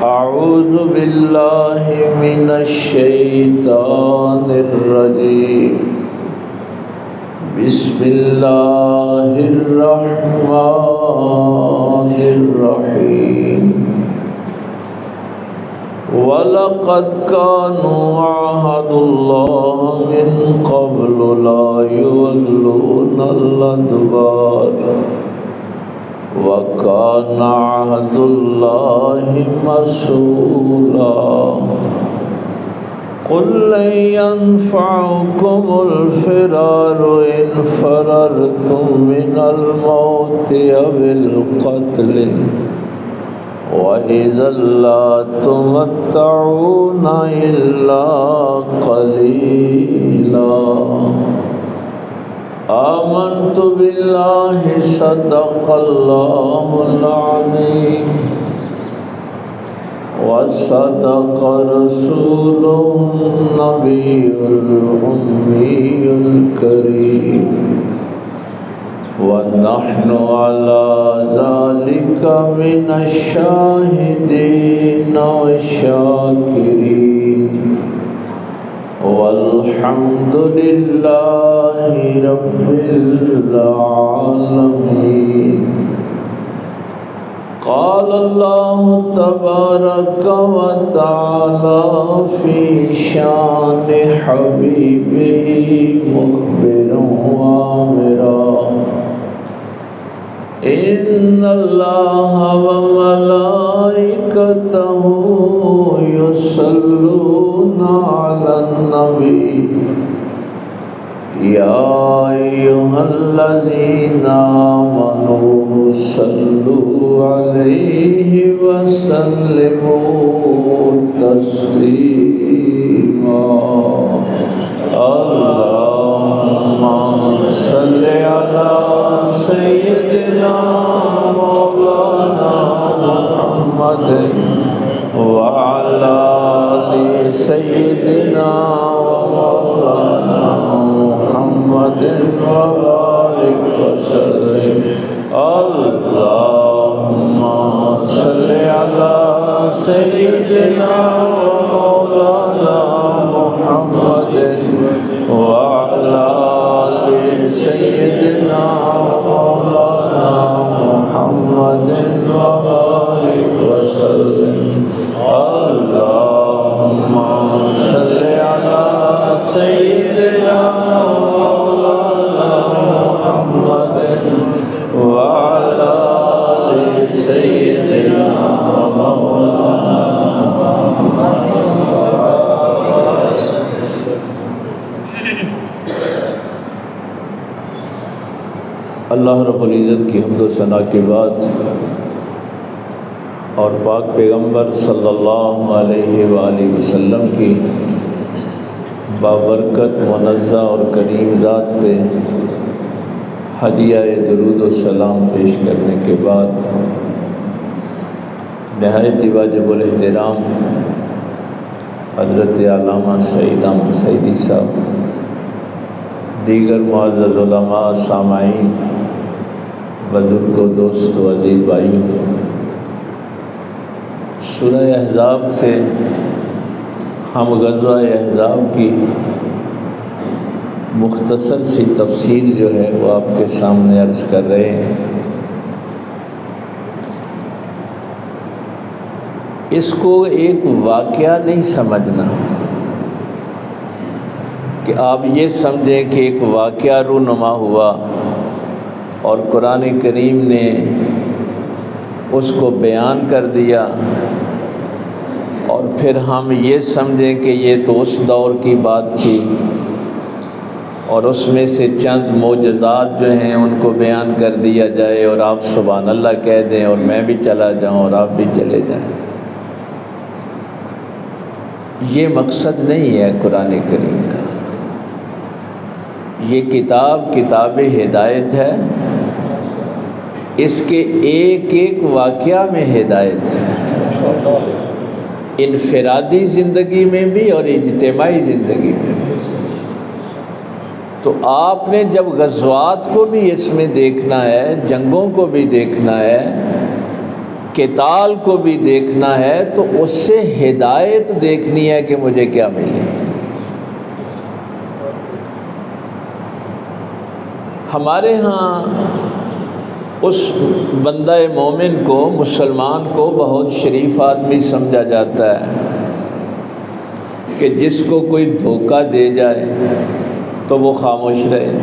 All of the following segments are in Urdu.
أعوذ بالله من الشيطان الرجيم بسم الله الرحمن الرحيم وَلَقَدْ كَانُوا عَاهَدُوا اللَّهَ مِنْ قَبْلُ لَا يُوَلُّونَ الْأَدْبَارَ وَكَانَ عَهْدُ اللَّهِ مَسْئُولًا قُلْ لَنْ يَنْفَعَكُمُ الْفِرَارُ إِنْ فَرَرْتُمْ مِنَ الْمَوْتِ أَوِ الْقَتْلِ وَإِذًا لَا تُمَتَّعُونَ إِلَّا قَلِيلًا آمنت بالله صدق الله العظيم وصدق رسوله النبي الأمي الكريم ونحن على ذلك من الشاهدين والشاكرين والحمد لله رب العالمين قال الله تبارك وتعالى في شان حبيبه مخبرا وآمرا إن الله وملائكته يصلون على النبي يا أيها الذين آمنوا صلوا عليه وسلموا تسليما اللهم صل على سيدنا مولانا محمد وعلى آل سيدنا ومولانا محمد وبارك وسلم اللهم صل على سيدنا ومولانا محمد وعلى آل سيدنا ومولانا محمد وبارك وسلم اللهم صل على سيدنا ومولانا محمد وعلى آل سيدنا ومولانا محمد. اللہ رب العزت کی حمد و ثنا کے بعد اور پاک پیغمبر صلی اللہ علیہ وآلہ وسلم کی بابرکت منزہ اور کریم ذات پہ ہدیہ درود و سلام پیش کرنے کے بعد نہایت واجب الاحترام حضرت علامہ سعید احمد سعیدی صاحب، دیگر معزز علماء، سامعین، بزرگوں، دوست و عزیز بھائیوں، سورہ احزاب سے ہم غزوہ احزاب کی مختصر سی تفسیر جو ہے وہ آپ کے سامنے عرض کر رہے ہیں۔ اس کو ایک واقعہ نہیں سمجھنا کہ آپ یہ سمجھیں کہ ایک واقعہ رونما ہوا اور قرآن کریم نے اس کو بیان کر دیا اور پھر ہم یہ سمجھیں کہ یہ تو اس دور کی بات تھی اور اس میں سے چند معجزات جو ہیں ان کو بیان کر دیا جائے اور آپ سبحان اللہ کہہ دیں اور میں بھی چلا جاؤں اور آپ بھی چلے جائیں۔ یہ مقصد نہیں ہے قرآن کریم کا۔ یہ کتاب ہدایت ہے، اس کے ایک ایک واقعہ میں ہدایت ہے، انفرادی زندگی میں بھی اور اجتماعی زندگی میں بھی۔ تو آپ نے جب غزوات کو بھی اس میں دیکھنا ہے، جنگوں کو بھی دیکھنا ہے قتال کو بھی دیکھنا ہے تو اس سے ہدایت دیکھنی ہے کہ مجھے کیا ملے۔ ہمارے ہاں اس بندہ مومن کو، مسلمان کو بہت شریف آدمی سمجھا جاتا ہے کہ جس کو کوئی دھوکہ دے جائے تو وہ خاموش رہے۔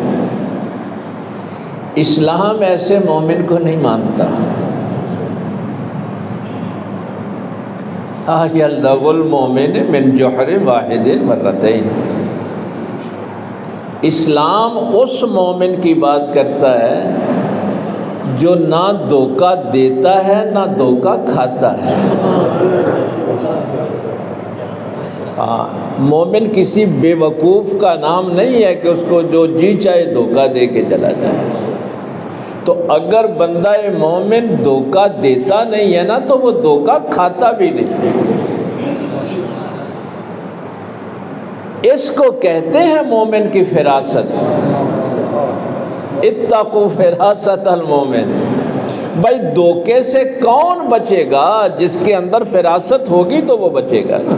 اسلام ایسے مومن کو نہیں مانتا۔ یلدغ المؤمن من جحر واحد مرتين، اسلام اس مومن کی بات کرتا ہے جو نہ دھوکہ دیتا ہے نہ دھوکہ کھاتا ہے۔ مومن کسی بے وقوف کا نام نہیں ہے کہ اس کو جو جی چاہے دھوکہ دے کے چلا جائے۔ تو اگر بندہ مومن دھوکہ دیتا نہیں ہے نا تو وہ دھوکہ کھاتا بھی نہیں۔ اس کو کہتے ہیں مومن کی فراست۔ اتقوا فراست المومن، بھائی دھوکے سے کون بچے گا؟ جس کے اندر فراست ہوگی تو وہ بچے گا نا۔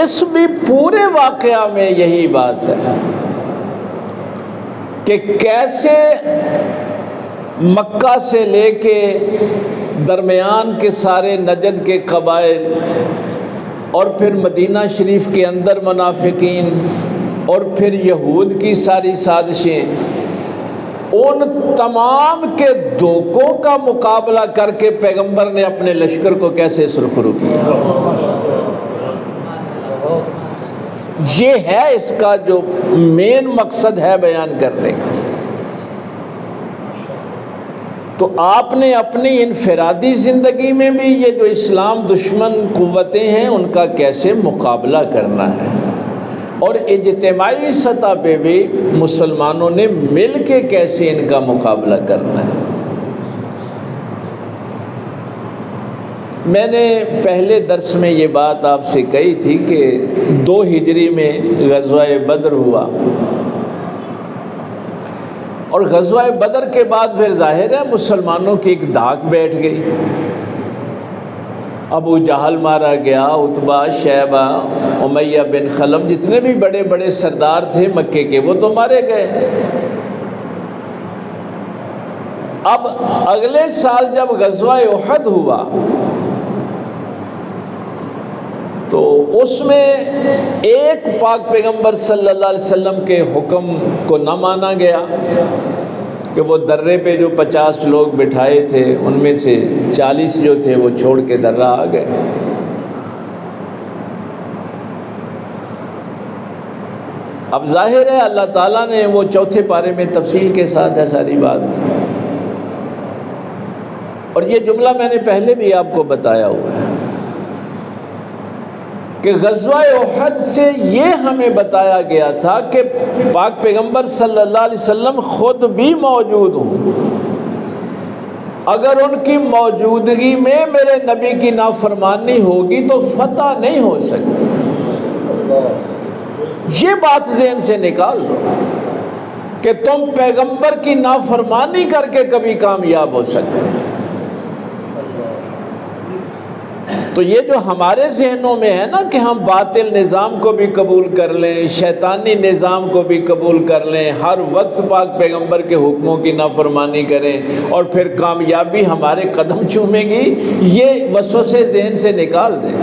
اس بھی پورے واقعہ میں یہی بات ہے کہ کیسے مکہ سے لے کے درمیان کے سارے نجد کے قبائل اور پھر مدینہ شریف کے اندر منافقین اور پھر یہود کی ساری سازشیں، ان تمام کے دھوکوں کا مقابلہ کر کے پیغمبر نے اپنے لشکر کو کیسے سرخرو کیا۔ یہ ہے اس کا جو مین مقصد ہے بیان کرنے کا۔ تو آپ نے اپنی انفرادی زندگی میں بھی یہ جو اسلام دشمن قوتیں ہیں ان کا کیسے مقابلہ کرنا ہے، اور اجتماعی سطح پہ بھی مسلمانوں نے مل کے کیسے ان کا مقابلہ کرنا ہے۔ میں نے پہلے درس میں یہ بات آپ سے کہی تھی کہ 2 ہجری میں غزوہ بدر ہوا، اور غزوہ بدر کے بعد پھر ظاہر ہے مسلمانوں کی ایک دھاک بیٹھ گئی۔ ابو جہل مارا گیا، عتبہ، شیبہ، امیہ بن خلف، جتنے بھی بڑے بڑے سردار تھے مکے کے وہ تو مارے گئے۔ اب اگلے سال جب غزوہ احد ہوا تو اس میں ایک پاک پیغمبر صلی اللہ علیہ وسلم کے حکم کو نہ مانا گیا کہ وہ درے پہ جو 50 لوگ بٹھائے تھے ان میں سے 40 جو تھے وہ چھوڑ کے درہ آ گئے۔ اب ظاہر ہے اللہ تعالیٰ نے وہ 4 پارے میں تفصیل کے ساتھ ہے ساری بات، اور یہ جملہ میں نے پہلے بھی آپ کو بتایا ہوا ہے کہ غزوہ احد سے یہ ہمیں بتایا گیا تھا کہ پاک پیغمبر صلی اللہ علیہ وسلم خود بھی موجود ہوں، اگر ان کی موجودگی میں میرے نبی کی نافرمانی ہوگی تو فتح نہیں ہو سکتی۔ یہ بات ذہن سے نکال دو کہ تم پیغمبر کی نافرمانی کر کے کبھی کامیاب ہو سکتے ہیں۔ تو یہ جو ہمارے ذہنوں میں ہے نا کہ ہم باطل نظام کو بھی قبول کر لیں، شیطانی نظام کو بھی قبول کر لیں، ہر وقت پاک پیغمبر کے حکموں کی نافرمانی کریں اور پھر کامیابی ہمارے قدم چومے گی، یہ وسوسے ذہن سے نکال دیں۔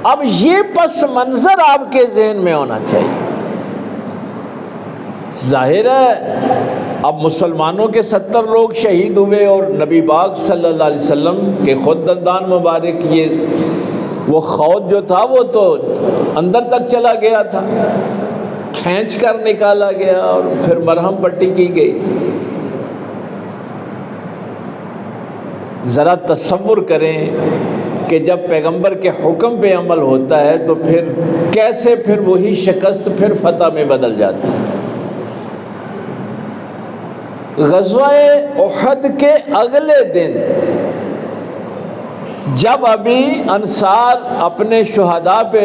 اب یہ پس منظر آپ کے ذہن میں ہونا چاہیے۔ ظاہر ہے اب مسلمانوں کے 70 لوگ شہید ہوئے اور نبی پاک صلی اللہ علیہ وسلم کے خود دندان مبارک، یہ وہ خود جو تھا وہ تو اندر تک چلا گیا تھا، کھینچ کر نکالا گیا اور پھر مرہم پٹی کی گئی۔ ذرا تصور کریں کہ جب پیغمبر کے حکم پہ عمل ہوتا ہے تو پھر کیسے پھر وہی شکست پھر فتح میں بدل جاتی ہے۔ غزوہ احد کے اگلے دن جب ابھی انصار اپنے شہداء پہ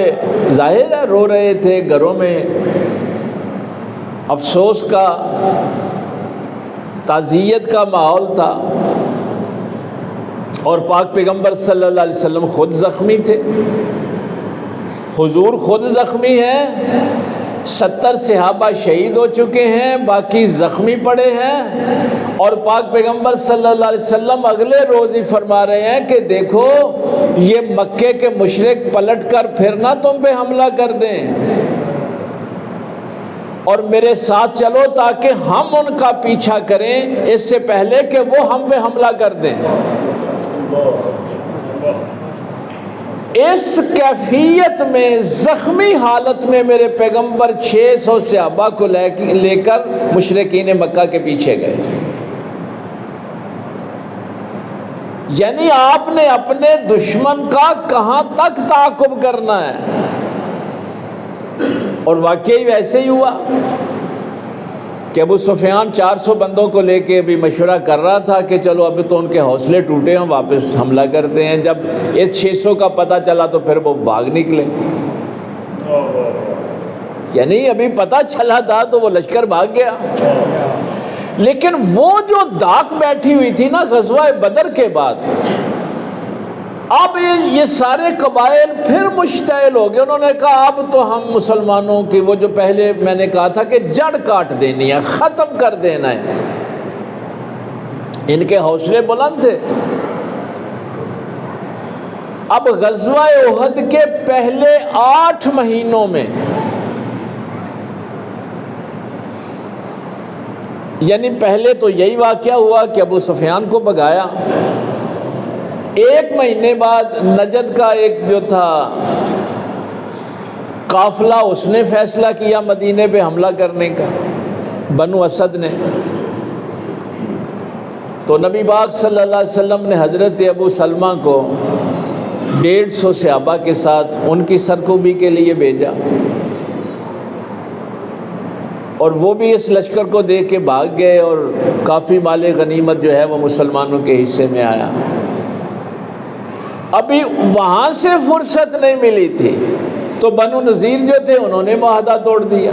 ظاہر ہے رو رہے تھے گھروں میں، افسوس کا، تعزیت کا ماحول تھا، اور پاک پیغمبر صلی اللہ علیہ وسلم خود زخمی تھے، حضور خود زخمی ہیں، 70 صحابہ شہید ہو چکے ہیں، باقی زخمی پڑے ہیں، اور پاک پیغمبر صلی اللہ علیہ وسلم اگلے روز ہی فرما رہے ہیں کہ دیکھو یہ مکے کے مشرک پلٹ کر پھر نہ تم پہ حملہ کر دیں، اور میرے ساتھ چلو تاکہ ہم ان کا پیچھا کریں اس سے پہلے کہ وہ ہم پہ حملہ کر دیں۔ اس کیفیت میں زخمی حالت میں میرے پیغمبر 600 صحابہ کو لے کر مشرکین مکہ کے پیچھے گئے۔ یعنی آپ نے اپنے دشمن کا کہاں تک تعاقب کرنا ہے، اور واقعی ویسے ہی ہوا کہ ابو سفیان 400 بندوں کو لے کے بھی مشورہ کر رہا تھا کہ چلو اب تو ان کے حوصلے ٹوٹے ہیں، واپس حملہ کرتے ہیں۔ جب اس 600 کا پتہ چلا تو پھر وہ بھاگ نکلے، یعنی ابھی پتہ چلا تھا تو وہ لشکر بھاگ گیا۔ لیکن وہ جو داغ بیٹھی ہوئی تھی نا غزوہ بدر کے بعد، اب یہ سارے قبائل پھر مشتعل ہو گئے۔ انہوں نے کہا اب تو ہم مسلمانوں کی وہ جو پہلے میں نے کہا تھا کہ جڑ کاٹ دینی ہے، ختم کر دینا ہے۔ ان کے حوصلے بلند تھے۔ اب غزوہ احد کے پہلے 8 مہینوں میں، یعنی پہلے تو یہی واقعہ ہوا کہ ابو سفیان کو بھگایا، 1 مہینے بعد نجد کا ایک جو تھا قافلہ، اس نے فیصلہ کیا مدینے پہ حملہ کرنے کا، بنو اسد نے۔ تو نبی پاک صلی اللہ علیہ وسلم نے حضرت ابو سلمہ کو 150 صحابہ کے ساتھ ان کی سرکوبی کے لیے بھیجا، اور وہ بھی اس لشکر کو دیکھ کے بھاگ گئے، اور کافی مال غنیمت جو ہے وہ مسلمانوں کے حصے میں آیا۔ ابھی وہاں سے فرصت نہیں ملی تھی تو بنو نذیر جو تھے انہوں نے معاہدہ توڑ دیا،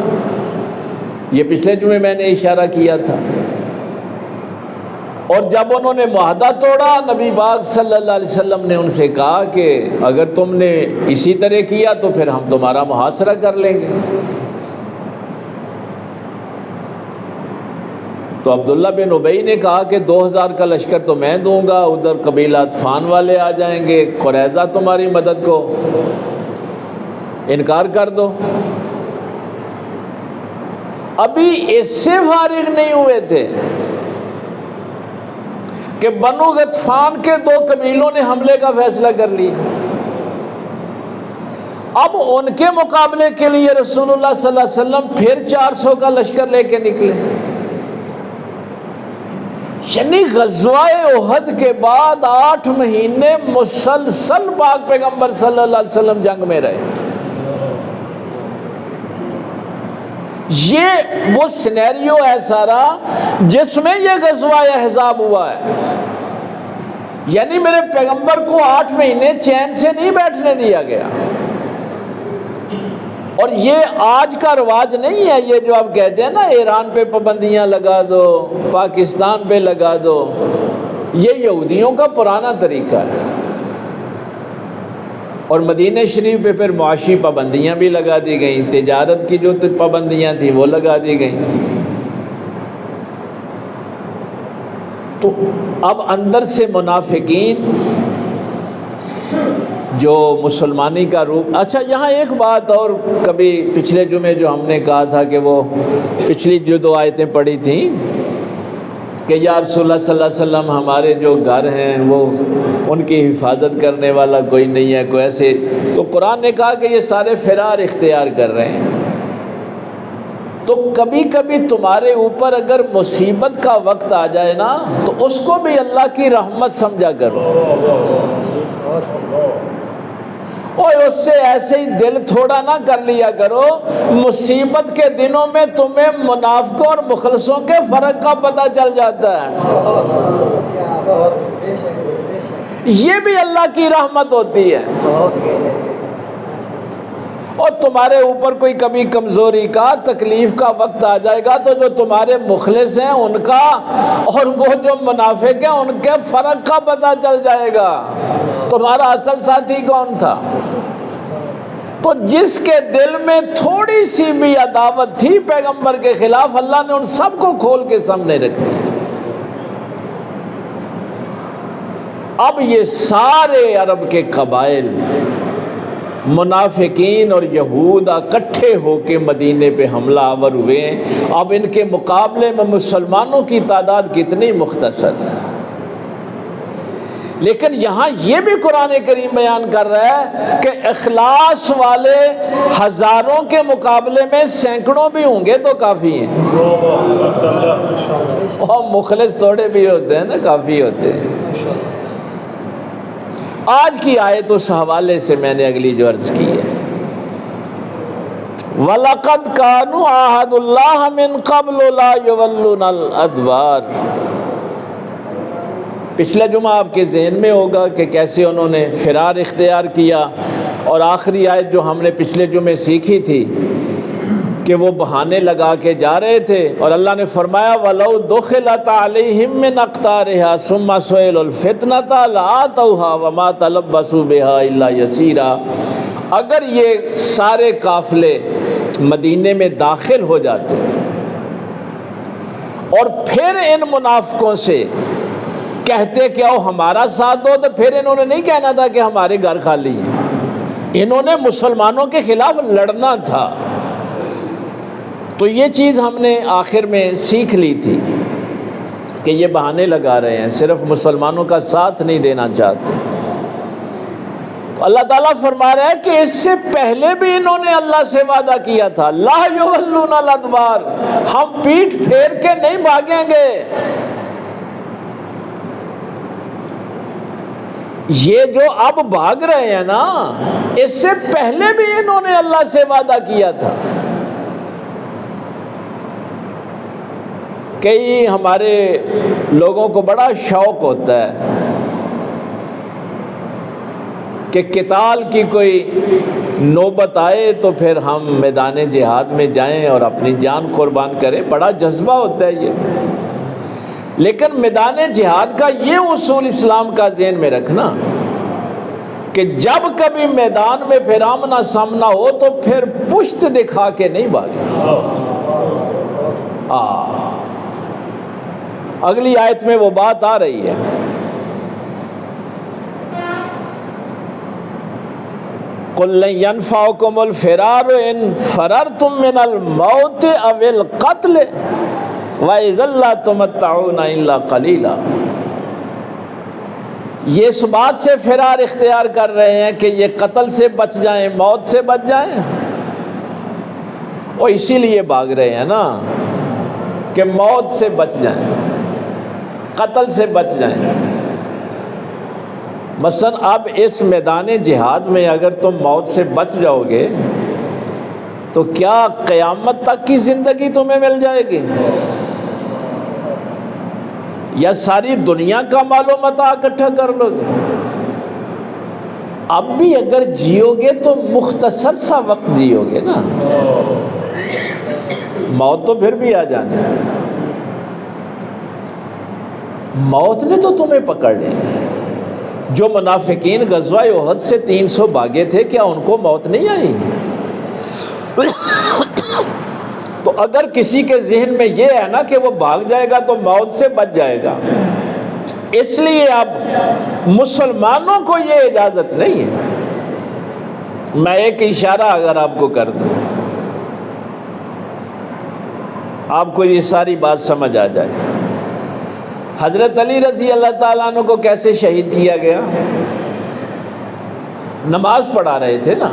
یہ پچھلے جمعے میں نے اشارہ کیا تھا۔ اور جب انہوں نے معاہدہ توڑا، نبی پاک صلی اللہ علیہ وسلم نے ان سے کہا کہ اگر تم نے اسی طرح کیا تو پھر ہم تمہارا محاصرہ کر لیں گے۔ تو عبداللہ بن ابی نے کہا کہ 2000 کا لشکر تو میں دوں گا، ادھر قبیلہ طفان والے آ جائیں گے، قریظہ تمہاری مدد کو انکار کر دو۔ ابھی اس سے فارغ نہیں ہوئے تھے کہ بنو غطفان کے 2 قبیلوں نے حملے کا فیصلہ کر لیا۔ اب ان کے مقابلے کے لیے رسول اللہ صلی اللہ علیہ وسلم پھر 400 کا لشکر لے کے نکلے۔ یعنی غزوہ احد کے بعد 8 مہینے مسلسل پاک پیغمبر صلی اللہ علیہ وسلم جنگ میں رہے۔ یہ وہ سینیریو ہے سارا جس میں یہ غزوہ احزاب ہوا ہے۔ یعنی میرے پیغمبر کو 8 مہینے چین سے نہیں بیٹھنے دیا گیا۔ اور یہ آج کا رواج نہیں ہے، یہ جو آپ کہتے ہیں نا ایران پہ پابندیاں لگا دو، پاکستان پہ لگا دو، یہ یہودیوں کا پرانا طریقہ ہے۔ اور مدینہ شریف پہ پھر معاشی پابندیاں بھی لگا دی گئیں، تجارت کی جو پابندیاں تھیں وہ لگا دی گئیں۔ تو اب اندر سے منافقین جو مسلمانی کا روپ۔ اچھا یہاں ایک بات اور، کبھی پچھلے جمعے جو ہم نے کہا تھا کہ وہ پچھلی جو 2 آیتیں پڑھی تھیں کہ یا رسول اللہ صلی اللہ علیہ وسلم ہمارے جو گھر ہیں وہ ان کی حفاظت کرنے والا کوئی نہیں ہے، کوئی ایسے، تو قرآن نے کہا کہ یہ سارے فرار اختیار کر رہے ہیں۔ تو کبھی کبھی تمہارے اوپر اگر مصیبت کا وقت آ جائے نا تو اس کو بھی اللہ کی رحمت سمجھا کرو، اور اس سے ایسے ہی دل تھوڑا نہ کر لیا کرو۔ مصیبت کے دنوں میں تمہیں منافقوں اور مخلصوں کے فرق کا پتہ چل جاتا ہے۔ یہ بھی اللہ کی رحمت ہوتی ہے۔ اور تمہارے اوپر کوئی کبھی کمزوری کا تکلیف کا وقت آ جائے گا تو جو تمہارے مخلص ہیں ان کا اور وہ جو منافق ہیں ان کے فرق کا پتہ چل جائے گا تمہارا اصل ساتھی کون تھا۔ تو جس کے دل میں تھوڑی سی بھی عداوت تھی پیغمبر کے خلاف، اللہ نے ان سب کو کھول کے سامنے رکھ دیا۔ اب یہ سارے عرب کے قبائل منافقین اور یہود اکٹھے ہو کے مدینے پہ حملہ آور ہوئے ہیں۔ اب ان کے مقابلے میں مسلمانوں کی تعداد کتنی مختصر ہے، لیکن یہاں یہ بھی قرآن کریم بیان کر رہا ہے کہ اخلاص والے ہزاروں کے مقابلے میں سینکڑوں بھی ہوں گے تو کافی ہیں، اور مخلص تھوڑے بھی ہوتے ہیں نا، کافی ہوتے ہیں۔ آج کی آیت اس حوالے سے میں نے اگلی جو عرض کی ہے، وَلَقَدْ كَانُوا عَاهَدُ اللَّهِ مِنْ قَبْلُ لَا يُوَلُّونَ الْأَدْبَارَ۔ پچھلا جمعہ آپ کے ذہن میں ہوگا کہ کیسے انہوں نے فرار اختیار کیا، اور آخری آیت جو ہم نے پچھلے جمعے سیکھی تھی کہ وہ بہانے لگا کے جا رہے تھے، اور اللہ نے فرمایا وَلَوْ دُخِلَتْ عَلَيْهِمْ مِنْ أَقْطَارِهَا ثُمَّ سُئِلُوا الْفِتْنَةَ لَآتَوْهَا وَمَا تَلَبَّثُوا بِهَا إِلَّا يَسِيرًا۔ اگر یہ سارے قافلے مدینے میں داخل ہو جاتے اور پھر ان منافقوں سے کہتے کہ او ہمارا ساتھ دو، تو پھر انہوں نے نہیں کہنا تھا کہ ہمارے گھر خالی ہیں، انہوں نے مسلمانوں کے خلاف لڑنا تھا۔ تو یہ چیز ہم نے آخر میں سیکھ لی تھی کہ یہ بہانے لگا رہے ہیں، صرف مسلمانوں کا ساتھ نہیں دینا چاہتے۔ تو اللہ تعالیٰ فرما رہا ہے کہ اس سے پہلے بھی انہوں نے اللہ سے وعدہ کیا تھا لا یولون الادبار، ہم پیٹھ پھیر کے نہیں بھاگیں گے۔ یہ جو اب بھاگ رہے ہیں نا، اس سے پہلے بھی انہوں نے اللہ سے وعدہ کیا تھا۔ کئی ہمارے لوگوں کو بڑا شوق ہوتا ہے کہ قتال کی کوئی نوبت آئے تو پھر ہم میدان جہاد میں جائیں اور اپنی جان قربان کریں، بڑا جذبہ ہوتا ہے یہ۔ لیکن میدان جہاد کا یہ اصول اسلام کا ذہن میں رکھنا کہ جب کبھی میدان میں پھر آمنا سامنا ہو تو پھر پشت دکھا کے نہیں بھاگے۔ اگلی آیت میں وہ بات آ رہی ہے، قُلْ لَنْ يَنْفَعَكُمُ الْفِرَارُ إِنْ فَرَرْتُمْ مِنَ الْمَوْتِ أَوِ الْقَتْلِ وَإِذًا لَا تُمَتَّعُونَ إِلَّا قَلِيلًا۔ یہ اس بات سے فرار اختیار کر رہے ہیں کہ یہ قتل سے بچ جائیں، موت سے بچ جائیں، اور اسی لیے بھاگ رہے ہیں نا کہ موت سے بچ جائیں، قتل سے بچ جائیں۔ مثلا اب اس میدان جہاد میں اگر تم موت سے بچ جاؤ گے تو کیا قیامت تک کی زندگی تمہیں مل جائے گی، یا ساری دنیا کا مال و متاع اکٹھا کر لو گے؟ اب بھی اگر جیو گے تو مختصر سا وقت جیو گے نا، موت تو پھر بھی آ جانا ہے۔ موت نے تو تمہیں پکڑ لینا۔ جو منافقین غزوہ احد سے 300 بھاگے تھے، کیا ان کو موت نہیں آئی؟ تو اگر کسی کے ذہن میں یہ ہے نا کہ وہ بھاگ جائے گا تو موت سے بچ جائے گا، اس لیے اب مسلمانوں کو یہ اجازت نہیں ہے۔ میں ایک اشارہ اگر آپ کو کر دوں، آپ کو یہ ساری بات سمجھ آ جائے۔ حضرت علی رضی اللہ تعالیٰ عنہ کو کیسے شہید کیا گیا؟ نماز پڑھا رہے تھے نا،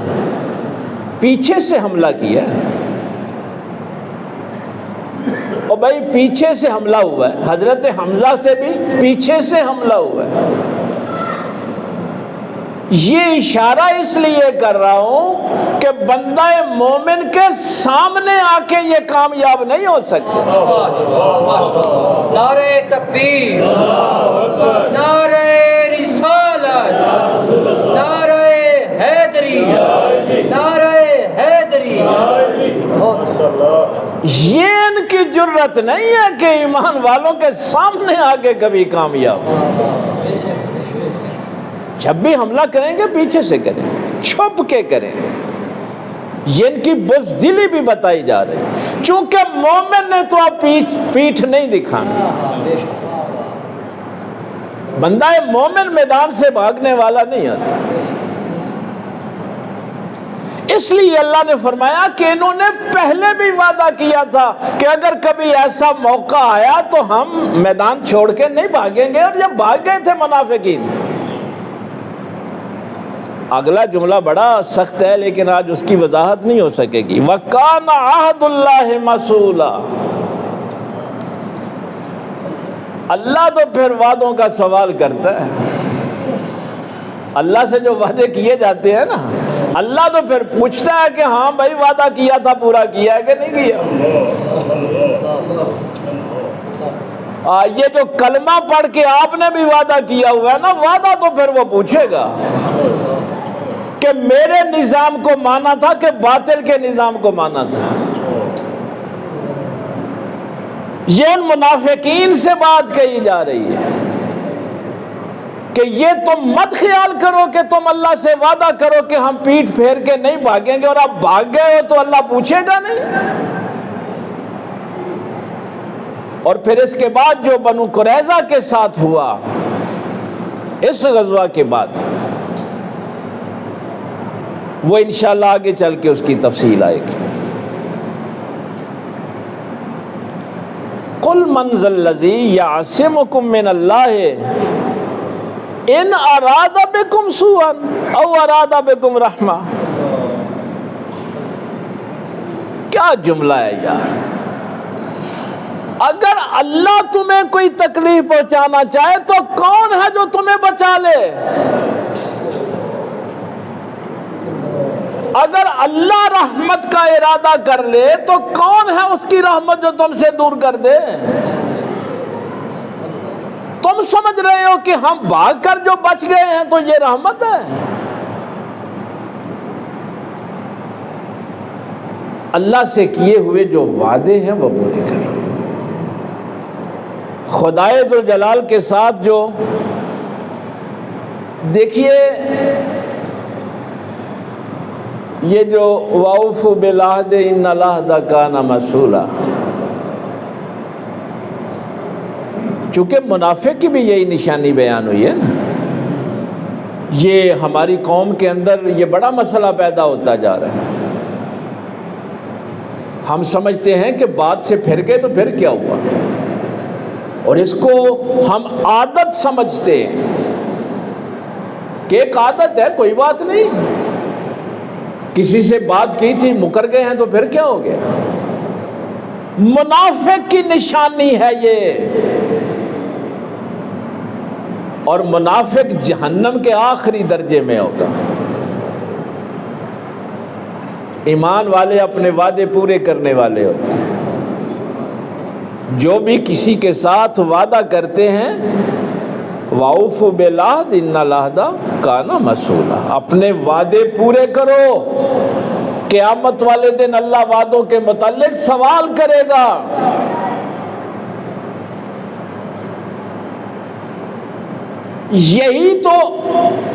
پیچھے سے حملہ کیا، اور بھائی پیچھے سے حملہ ہوا ہے، حضرت حمزہ سے بھی پیچھے سے حملہ ہوا ہے۔ یہ اشارہ اس لیے کر رہا ہوں کہ بندہ مومن کے سامنے آ کے یہ کامیاب نہیں ہو سکتے۔ نعرہ تکبیر، نعرہ رسالت، نعرہ حیدری، نعرہ یہ ان کی جرت نہیں ہے کہ ایمان والوں کے سامنے آگے کبھی کامیاب، جب بھی حملہ کریں گے پیچھے سے کریں، چھپ کے کریں۔ یہ ان کی بزدلی بھی بتائی جا رہی ہے، چونکہ مومن نے تو اب پیٹھ نہیں دکھانا۔ بندہ مومن میدان سے بھاگنے والا نہیں آتا۔ اس لیے اللہ نے فرمایا کہ انہوں نے پہلے بھی وعدہ کیا تھا کہ اگر کبھی ایسا موقع آیا تو ہم میدان چھوڑ کے نہیں بھاگیں گے، اور جب بھاگ گئے تھے منافقین۔ اگلا جملہ بڑا سخت ہے لیکن آج اس کی وضاحت نہیں ہو سکے گی۔ وَكَانَ عَهْدُ اللَّهِ مَسْئُولًا، اللہ تو پھر وعدوں کا سوال کرتا ہے۔ اللہ سے جو وعدے کیے جاتے ہیں نا، اللہ تو پھر پوچھتا ہے کہ ہاں بھائی وعدہ کیا تھا پورا کیا ہے کہ نہیں کیا۔ یہ جو کلمہ پڑھ کے آپ نے بھی وعدہ کیا ہوا ہے نا، وعدہ تو پھر وہ پوچھے گا کہ میرے نظام کو مانا تھا کہ باطل کے نظام کو مانا تھا۔ یہ ان منافقین سے بات کہی جا رہی ہے کہ یہ تم مت خیال کرو کہ تم اللہ سے وعدہ کرو کہ ہم پیٹھ پھیر کے نہیں بھاگیں گے، اور آپ بھاگ گئے ہو تو اللہ پوچھے گا نہیں۔ اور پھر اس کے بعد جو بنو قریظہ کے ساتھ ہوا، اس غزوہ کے بعد، وہ انشاءاللہ آگے چل کے اس کی تفصیل آئے گی۔ قُلْ مَنْ ذَا الَّذِي يَعْصِمُكُم مِّنَ اللَّهِ إِنْ أَرَادَ بِكُمْ سُوءًا أَوْ أَرَادَ بِكُمْ رَحْمَةً۔ کیا جملہ ہے یار! اگر اللہ تمہیں کوئی تکلیف پہنچانا چاہے تو کون ہے جو تمہیں بچا لے؟ اگر اللہ رحمت کا ارادہ کر لے تو کون ہے اس کی رحمت جو تم سے دور کر دے؟ تم سمجھ رہے ہو کہ ہم بھاگ کر جو بچ گئے ہیں تو یہ رحمت ہے؟ اللہ سے کیے ہوئے جو وعدے ہیں وہ پورے کرو۔ خدائے ذوالجلال کے ساتھ جو دیکھیے یہ جو وَأَوْفُوا بِالْعَهْدِ إِنَّ الْعَهْدَ كَانَ مَسْئُولًا، چونکہ منافق کی بھی یہی نشانی بیان ہوئی ہے نا، یہ ہماری قوم کے اندر یہ بڑا مسئلہ پیدا ہوتا جا رہا ہے۔ ہم سمجھتے ہیں کہ بات سے پھر گئے تو پھر کیا ہوا، اور اس کو ہم عادت سمجھتے ہیں کہ ایک عادت ہے، کوئی بات نہیں، کسی سے بات کی تھی مکر گئے ہیں تو پھر کیا ہو گیا۔ منافق کی نشانی ہے یہ، اور منافق جہنم کے آخری درجے میں ہوگا۔ ایمان والے اپنے وعدے پورے کرنے والے ہوتے ہیں۔ جو بھی کسی کے ساتھ وعدہ کرتے ہیں، وَأَوْفُوا بِالْعَهْدِ إِنَّ الْعَهْدَ كَانَ مَسْئُولًا، اپنے وعدے پورے کرو، قیامت والے دن اللہ وعدوں کے متعلق سوال کرے گا۔ یہی تو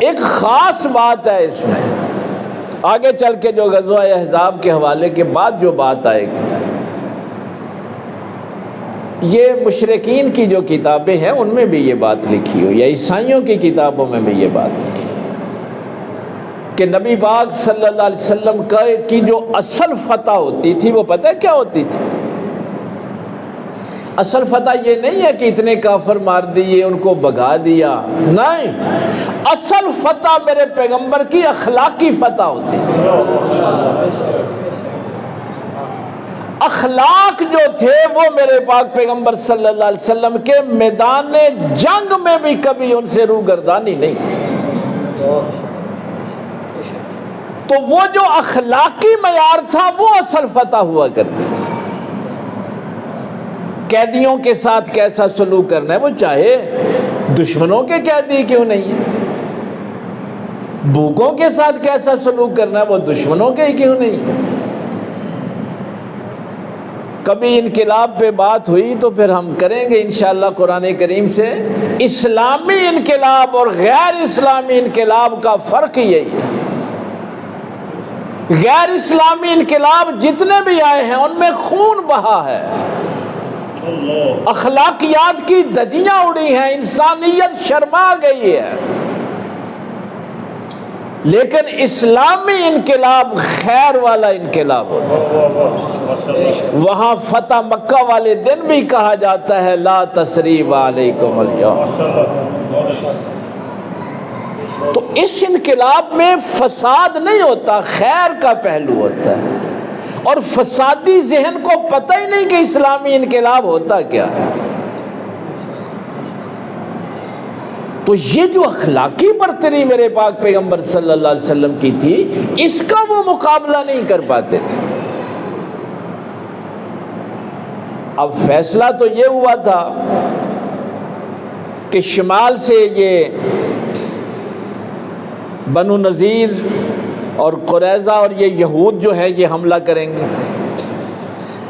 ایک خاص بات ہے اس میں۔ آگے چل کے جو غزوہ احزاب کے حوالے کے بعد جو بات آئے گی، یہ مشرکین کی جو کتابیں ہیں ان میں بھی یہ بات لکھی ہوئی ہے، عیسائیوں کی کتابوں میں بھی یہ بات لکھی کہ نبی پاک صلی اللہ علیہ وسلم کی جو اصل فتح ہوتی تھی وہ پتہ ہے کیا ہوتی تھی؟ اصل فتح یہ نہیں ہے کہ اتنے کافر مار دیے ان کو بھگا دیا، نہیں، اصل فتح میرے پیغمبر کی اخلاقی فتح ہوتی تھی۔ اخلاق جو تھے وہ میرے پاک پیغمبر صلی اللہ علیہ وسلم کے میدان جنگ میں بھی کبھی ان سے روگردانی نہیں کی۔ تو وہ جو اخلاقی معیار تھا وہ اصل فتح ہوا کرتی تھی۔ قیدیوں کے ساتھ کیسا سلوک کرنا ہے، وہ چاہے دشمنوں کے قیدی کیوں نہیں ہے، بھوکوں کے ساتھ کیسا سلوک کرنا ہے، وہ دشمنوں کے ہی کیوں نہیں ہے۔ کبھی انقلاب پہ بات ہوئی تو پھر ہم کریں گے انشاءاللہ قرآن کریم سے۔ اسلامی انقلاب اور غیر اسلامی انقلاب کا فرق یہی ہے۔ غیر اسلامی انقلاب جتنے بھی آئے ہیں ان میں خون بہا ہے، اخلاقیات کی دھجیاں اڑی ہیں، انسانیت شرما گئی ہے، لیکن اسلامی انقلاب خیر والا انقلاب ہوتا ہے۔ وہاں فتح مکہ والے دن بھی کہا جاتا ہے لا تثریب علیکم اليوم۔ تو اس انقلاب میں فساد نہیں ہوتا، خیر کا پہلو ہوتا ہے، اور فسادی ذہن کو پتہ ہی نہیں کہ اسلامی انقلاب ہوتا کیا ہے۔ تو یہ جو اخلاقی برتری میرے پاک پیغمبر صلی اللہ علیہ وسلم کی تھی، اس کا وہ مقابلہ نہیں کر پاتے تھے۔ اب فیصلہ تو یہ ہوا تھا کہ شمال سے یہ بنو نذیر اور قریظہ اور یہ یہود جو ہے یہ حملہ کریں گے،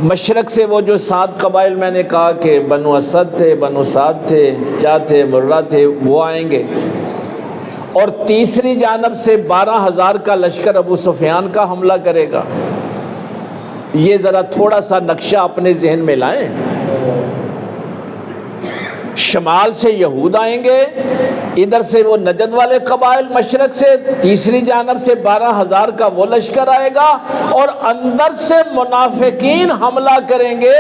مشرق سے وہ جو 7 قبائل میں نے کہا کہ بنو اسد تھے، بنو سعد تھے، چا تھے، مرہ تھے، وہ آئیں گے، اور تیسری جانب سے 12,000 کا لشکر ابو سفیان کا حملہ کرے گا۔ یہ ذرا تھوڑا سا نقشہ اپنے ذہن میں لائیں۔ شمال سے یہود آئیں گے، ادھر سے وہ نجد والے قبائل مشرق سے، تیسری جانب سے 12,000 کا وہ لشکر آئے گا، اور اندر سے منافقین حملہ کریں گے۔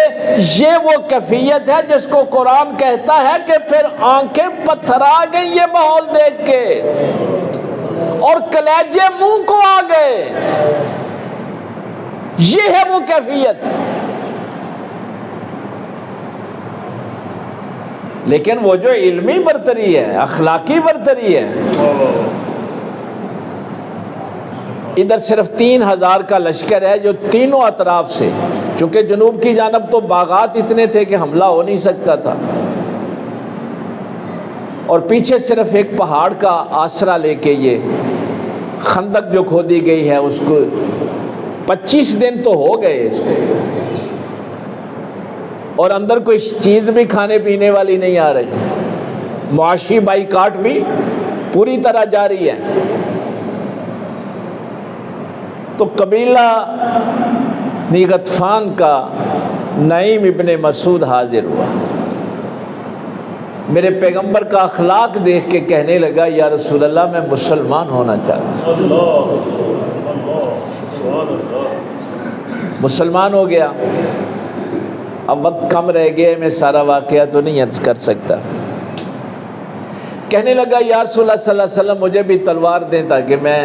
یہ وہ کیفیت ہے جس کو قرآن کہتا ہے کہ پھر آنکھیں پتھرا گئی یہ ماحول دیکھ کے، اور کلیجے منہ کو آ گئے۔ یہ ہے وہ کیفیت۔ لیکن وہ جو علمی برتری ہے، اخلاقی برتری ہے، ادھر صرف 3,000 کا لشکر ہے جو تینوں اطراف سے، چونکہ جنوب کی جانب تو باغات اتنے تھے کہ حملہ ہو نہیں سکتا تھا، اور پیچھے صرف ایک پہاڑ کا آسرا لے کے یہ خندق جو کھودی گئی ہے، اس کو 25 دن تو ہو گئے اس کو، اور اندر کوئی چیز بھی کھانے پینے والی نہیں آ رہی، معاشی بائیکاٹ بھی پوری طرح جاری ہے۔ تو قبیلہ بنی غطفان کا نعیم ابن مسعود حاضر ہوا، میرے پیغمبر کا اخلاق دیکھ کے کہنے لگا یا رسول اللہ میں مسلمان ہونا چاہتا ہوں۔ مسلمان ہو گیا۔ اب وقت کم رہ گیا، میں سارا واقعہ تو نہیں عرض کر سکتا۔ کہنے لگا یا رسول اللہ صلی اللہ علیہ وسلم مجھے بھی تلوار دیں تاکہ میں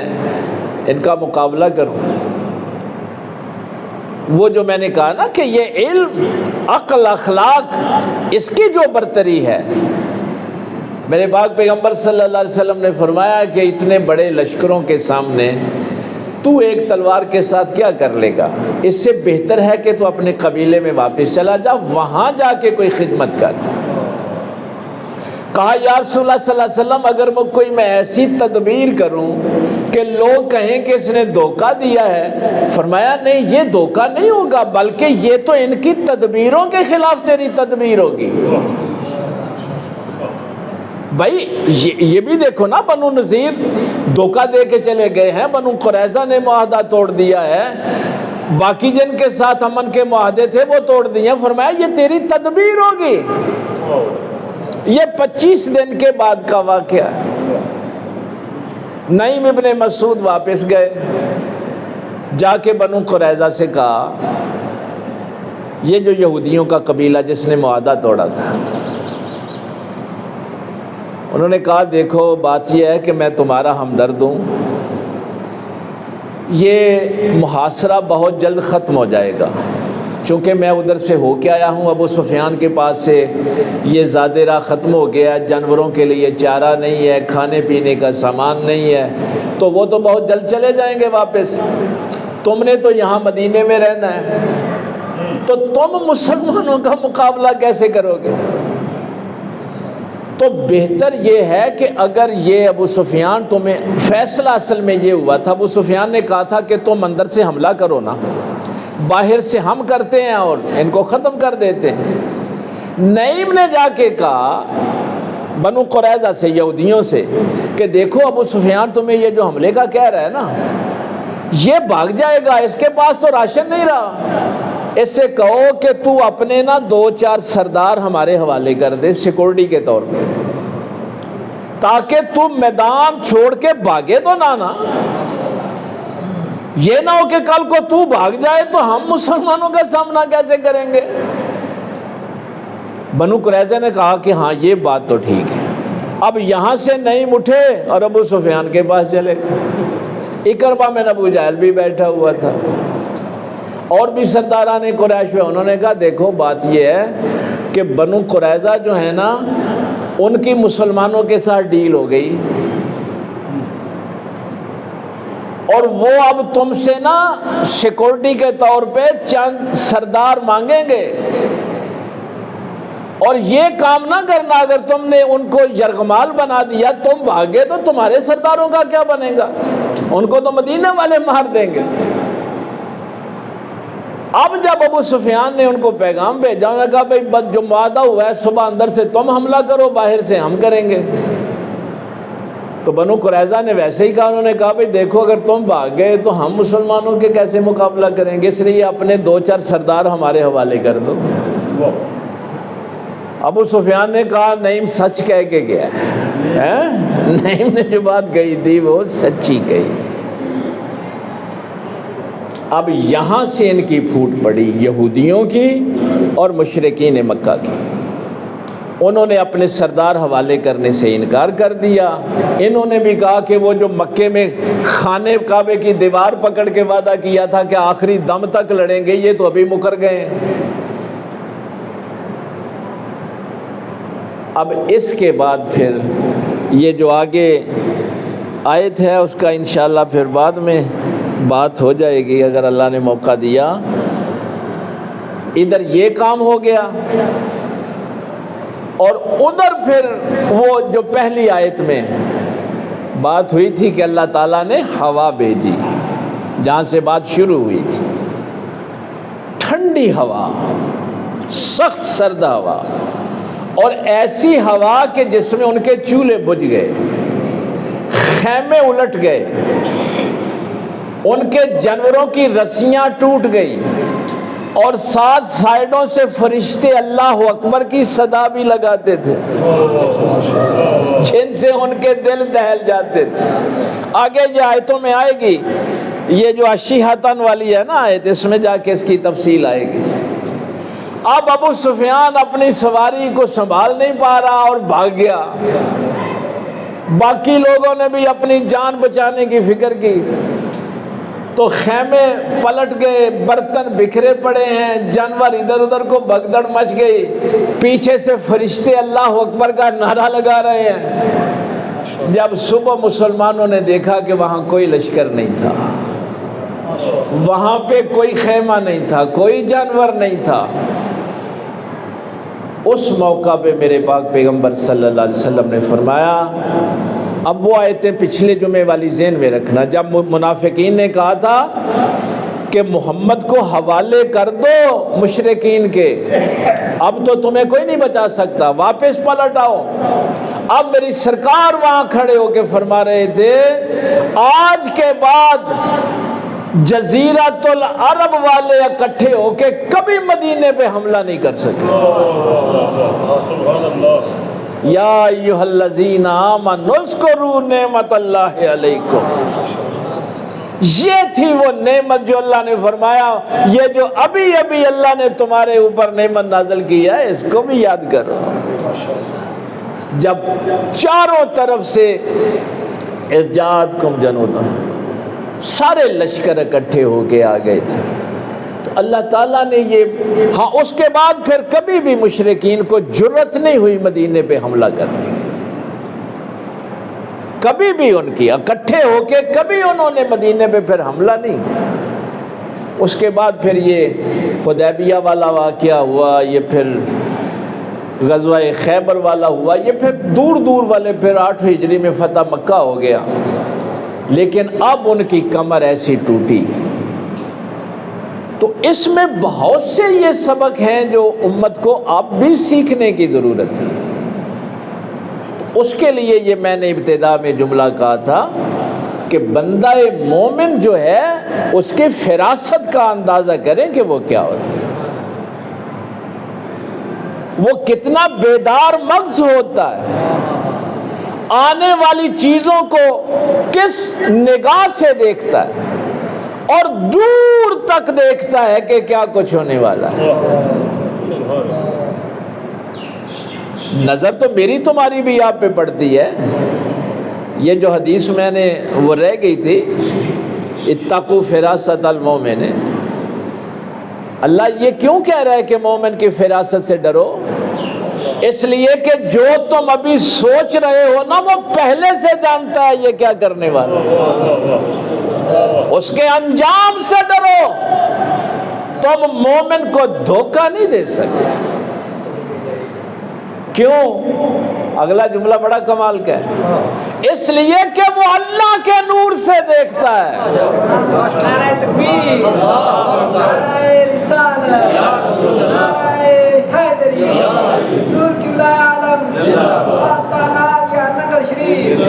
ان کا مقابلہ کروں۔ وہ جو میں نے کہا نا کہ یہ علم، عقل، اخلاق، اس کی جو برتری ہے، میرے پاک پیغمبر صلی اللہ علیہ وسلم نے فرمایا کہ اتنے بڑے لشکروں کے سامنے تو ایک تلوار کے ساتھ کیا کر لے گا؟ اس سے بہتر ہے کہ تو اپنے قبیلے میں واپس چلا جا، وہاں جا کے کوئی خدمت کر۔ کہا یا رسول اللہ صلی اللہ علیہ وسلم اگر میں ایسی تدبیر کروں کہ لوگ کہیں کہ اس نے دھوکہ دیا ہے، فرمایا نہیں، یہ دھوکہ نہیں ہوگا، بلکہ یہ تو ان کی تدبیروں کے خلاف تیری تدبیر ہوگی۔ بھائی یہ بھی دیکھو نا، بنو نذیر دھوکہ دے کے چلے گئے ہیں، بنو قریظہ نے معاہدہ توڑ دیا ہے، باقی جن کے ساتھ امن کے معاہدے تھے وہ توڑ دیے ہیں۔ فرمایا یہ تیری تدبیر ہوگی۔ یہ 25 دن کے بعد کا واقعہ ہے۔ نعیم ابن مسعود واپس گئے، جا کے بنو قریظہ سے کہا، یہ جو یہودیوں کا قبیلہ جس نے معاہدہ توڑا تھا، انہوں نے کہا دیکھو بات یہ ہے کہ میں تمہارا ہمدرد ہوں، یہ محاصرہ بہت جلد ختم ہو جائے گا، چونکہ میں ادھر سے ہو کے آیا ہوں ابو سفیان کے پاس سے، یہ زادِ راہ ختم ہو گیا، جانوروں کے لیے چارہ نہیں ہے، کھانے پینے کا سامان نہیں ہے، تو وہ تو بہت جلد چلے جائیں گے واپس، تم نے تو یہاں مدینے میں رہنا ہے، تو تم مسلمانوں کا مقابلہ کیسے کرو گے؟ تو بہتر یہ ہے کہ اگر یہ ابو سفیان تمہیں، فیصلہ اصل میں یہ ہوا تھا، ابو سفیان نے کہا تھا کہ تم اندر سے حملہ کرو نا، باہر سے ہم کرتے ہیں اور ان کو ختم کر دیتے ہیں۔ نعیم نے جا کے کہا بنو قریظہ سے، یہودیوں سے، کہ دیکھو ابو سفیان تمہیں یہ جو حملے کا کہہ رہا ہے نا، یہ بھاگ جائے گا، اس کے پاس تو راشن نہیں رہا، اس سے کہو کہ تو اپنے نا 2-4 سردار ہمارے حوالے کر دے سیکورٹی کے طور پہ، تاکہ تو میدان چھوڑ کے بھاگے تو نہ یہ نہ ہو کہ کل کو تو بھاگ جائے تو ہم مسلمانوں کا سامنا کیسے کریں گے۔ بنو قریظہ نے کہا کہ ہاں یہ بات تو ٹھیک ہے۔ اب یہاں سے نعیم اٹھے اور ابو سفیان کے پاس چلے گئے۔ اکربہ میں ابو جہل بھی بیٹھا ہوا تھا، اور بھی سرداران قریش ہوئے۔ انہوں نے کہا دیکھو بات یہ ہے کہ بنو قریظہ جو ہے نا، ان کی مسلمانوں کے ساتھ ڈیل ہو گئی، اور وہ اب تم سے نا سیکورٹی کے طور پہ چند سردار مانگیں گے، اور یہ کام نہ کرنا، اگر تم نے ان کو یرغمال بنا دیا، تم بھاگے تو تمہارے سرداروں کا کیا بنے گا؟ ان کو تو مدینہ والے مار دیں گے۔ اب جب ابو سفیان نے ان کو پیغام بھیجا، انہوں نے کہا بھائی بس جو معاہدہ ہوا ہے، صبح اندر سے تم حملہ کرو، باہر سے ہم کریں گے۔ تو بنو قریظہ نے ویسے ہی کہا، انہوں نے کہا بھائی دیکھو اگر تم بھاگ گئے تو ہم مسلمانوں کے کیسے مقابلہ کریں گے، اس لیے اپنے 2-4 سردار ہمارے حوالے کر دو۔ ابو سفیان نے کہا نعیم سچ کہہ کے گیا ہے، نعیم نے جو بات کہی تھی وہ سچی کہی تھی۔ اب یہاں سے ان کی پھوٹ پڑی، یہودیوں کی اور مشرکین مکہ کی۔ انہوں نے اپنے سردار حوالے کرنے سے انکار کر دیا۔ انہوں نے بھی کہا کہ وہ جو مکے میں خانے کعبے کی دیوار پکڑ کے وعدہ کیا تھا کہ آخری دم تک لڑیں گے، یہ تو ابھی مکر گئے ہیں۔ اب اس کے بعد پھر یہ جو آگے آیت ہے اس کا انشاءاللہ پھر بعد میں بات ہو جائے گی اگر اللہ نے موقع دیا۔ ادھر یہ کام ہو گیا، اور ادھر پھر وہ جو پہلی آیت میں بات ہوئی تھی کہ اللہ تعالیٰ نے ہوا بھیجی، جہاں سے بات شروع ہوئی تھی، ٹھنڈی ہوا، سخت سرد ہوا، اور ایسی ہوا کہ جس میں ان کے چولہے بجھ گئے، خیمے الٹ گئے، ان کے جانوروں کی رسیاں ٹوٹ گئی، اور 7 سائیڈوں سے فرشتے اللہ اکبر کی صدا بھی لگاتے تھے، جن سے ان کے دل دہل جاتے تھے۔ آگے یہ آیتوں میں آئے گی، یہ جو اشیحتن والی ہے نا آیت، اس میں جا کے اس کی تفصیل آئے گی۔ اب ابو سفیان اپنی سواری کو سنبھال نہیں پا رہا اور بھاگ گیا۔ باقی لوگوں نے بھی اپنی جان بچانے کی فکر کی، تو خیمے پلٹ گئے، برتن بکھرے پڑے ہیں، جانور ادھر ادھر کو بھگدڑ مچ گئی، پیچھے سے فرشتے اللہ اکبر کا نعرہ لگا رہے ہیں۔ جب صبح مسلمانوں نے دیکھا کہ وہاں کوئی لشکر نہیں تھا، وہاں پہ کوئی خیمہ نہیں تھا، کوئی جانور نہیں تھا، اس موقع پہ میرے پاک پیغمبر صلی اللہ علیہ وسلم نے فرمایا، اب وہ آیتیں پچھلے جمعے والی ذہن میں رکھنا، جب منافقین نے کہا تھا کہ محمد کو حوالے کر دو مشرکین کے، اب تو تمہیں کوئی نہیں بچا سکتا، واپس پلٹ آؤ۔ اب میری سرکار وہاں کھڑے ہو کے فرما رہے تھے، آج کے بعد جزیرۃ العرب والے اکٹھے ہو کے کبھی مدینے پہ حملہ نہیں کر سکے۔ یا ایھا الذین آمنوا اذکروا نعمت اللہ علیکم، یہ تھی وہ نعمت جو اللہ نے فرمایا، یہ جو ابھی ابھی اللہ نے تمہارے اوپر نعمت نازل کی ہے، اس کو بھی یاد کرو۔ جب چاروں طرف سے جاءتکم جنود، سارے لشکر اکٹھے ہو کے آ گئے تھے، تو اللہ تعالیٰ نے یہ، ہاں اس کے بعد پھر کبھی بھی مشرکین کو جرأت نہیں ہوئی مدینے پہ حملہ کرنے کی، کبھی بھی ان کی اکٹھے ہو کے کبھی انہوں نے مدینے پہ پھر حملہ نہیں کیا۔ اس کے بعد پھر یہ حدیبیہ والا واقعہ ہوا، یہ پھر غزوہ خیبر والا ہوا، یہ پھر دور دور والے پھر 8 ہجری میں فتح مکہ ہو گیا، لیکن اب ان کی کمر ایسی ٹوٹی۔ تو تو اس میں بہت سے یہ سبق ہیں جو امت کو اب بھی سیکھنے کی ضرورت ہے۔ اس کے لیے یہ میں نے ابتدا میں جملہ کہا تھا کہ بندہ مومن جو ہے اس کے فراست کا اندازہ کریں کہ وہ کیا ہوتا ہے، وہ کتنا بیدار مغز ہوتا ہے، آنے والی چیزوں کو کس نگاہ سے دیکھتا ہے اور دور تک دیکھتا ہے کہ کیا کچھ ہونے والا ہے۔ نظر تو میری تمہاری بھی آپ پہ پڑتی ہے۔ یہ جو حدیث میں نے وہ رہ گئی تھی، اتقوا فراست المومن، اللہ یہ کیوں کہہ رہا ہے کہ مومن کی فراست سے ڈرو؟ اس لیے کہ جو تم ابھی سوچ رہے ہو نا وہ پہلے سے جانتا ہے یہ کیا کرنے والا ہے، اس کے انجام سے ڈرو۔ تم مومن کو دھوکہ نہیں دے سکتے۔ کیوں؟ اگلا جملہ بڑا کمال کا ہے، اس لیے کہ وہ اللہ کے نور سے دیکھتا ہے۔ نعرہ تکبیر، نعرہ رسالت، نعرہ حیدری، نور قبلہ عالم، آستانہ یا نگر شریف۔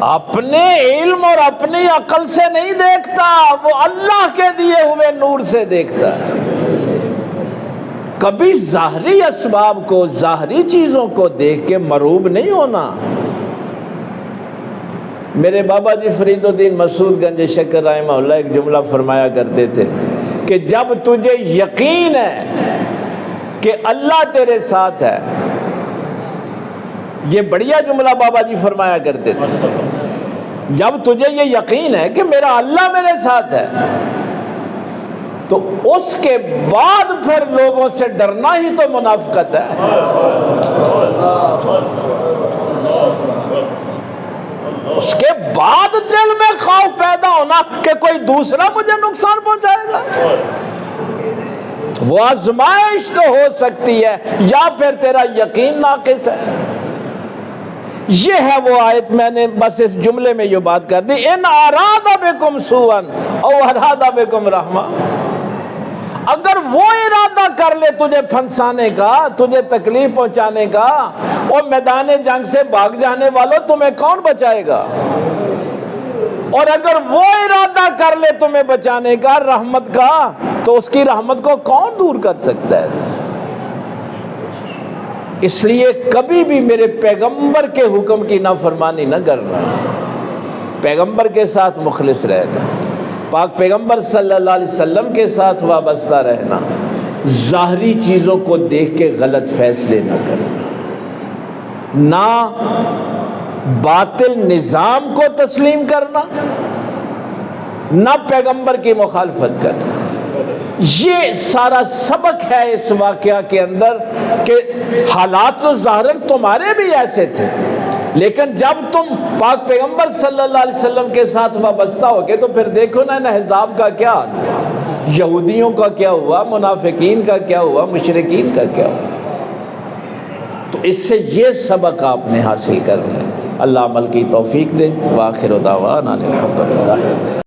اپنے علم اور اپنی عقل سے نہیں دیکھتا، وہ اللہ کے دیے ہوئے نور سے دیکھتا ہے۔ کبھی ظاہری اسباب کو، ظاہری چیزوں کو دیکھ کے مرعوب نہیں ہونا۔ میرے بابا جی فرید الدین مسعود گنج شکر رحمہ اللہ ایک جملہ فرمایا کرتے تھے کہ جب تجھے یقین ہے کہ اللہ تیرے ساتھ ہے، یہ بڑھیا جملہ بابا جی فرمایا کرتے تھے، جب تجھے یہ یقین ہے کہ میرا اللہ میرے ساتھ ہے تو اس کے بعد پھر لوگوں سے ڈرنا ہی تو منافقت ہے۔ اس کے بعد دل میں خوف پیدا ہونا کہ کوئی دوسرا مجھے نقصان پہنچائے گا، وہ آزمائش تو ہو سکتی ہے یا پھر تیرا یقین ناقص ہے۔ یہ ہے وہ آیت، میں نے بس اس جملے میں یہ بات کر دی، ان اراد بکم سوءا او اراد بکم رحمہ، اگر وہ ارادہ کر لے تجھے پھنسانے کا، تجھے تکلیف پہنچانے کا، اور میدان جنگ سے بھاگ جانے والوں تمہیں کون بچائے گا؟ اور اگر وہ ارادہ کر لے تمہیں بچانے کا، رحمت کا، تو اس کی رحمت کو کون دور کر سکتا ہے؟ اس لیے کبھی بھی میرے پیغمبر کے حکم کی نافرمانی نہ کرنا، پیغمبر کے ساتھ مخلص رہنا، پاک پیغمبر صلی اللہ علیہ وسلم کے ساتھ وابستہ رہنا، ظاہری چیزوں کو دیکھ کے غلط فیصلے نہ کرنا، نہ باطل نظام کو تسلیم کرنا، نہ پیغمبر کی مخالفت کرنا۔ یہ سارا سبق ہے اس واقعہ کے اندر کہ حالات تو ظاہراً تمہارے بھی ایسے تھے، لیکن جب تم پاک پیغمبر صلی اللہ علیہ وسلم کے ساتھ وابستہ ہو گئے تو پھر دیکھو نا احزاب کا کیا حال ہوا، یہودیوں کا کیا ہوا، منافقین کا کیا ہوا، مشرکین کا کیا ہوا۔ تو اس سے یہ سبق آپ نے حاصل کرنا ہے۔ اللہ عمل کی توفیق دے۔ وآخر دعوانا الحمدللہ۔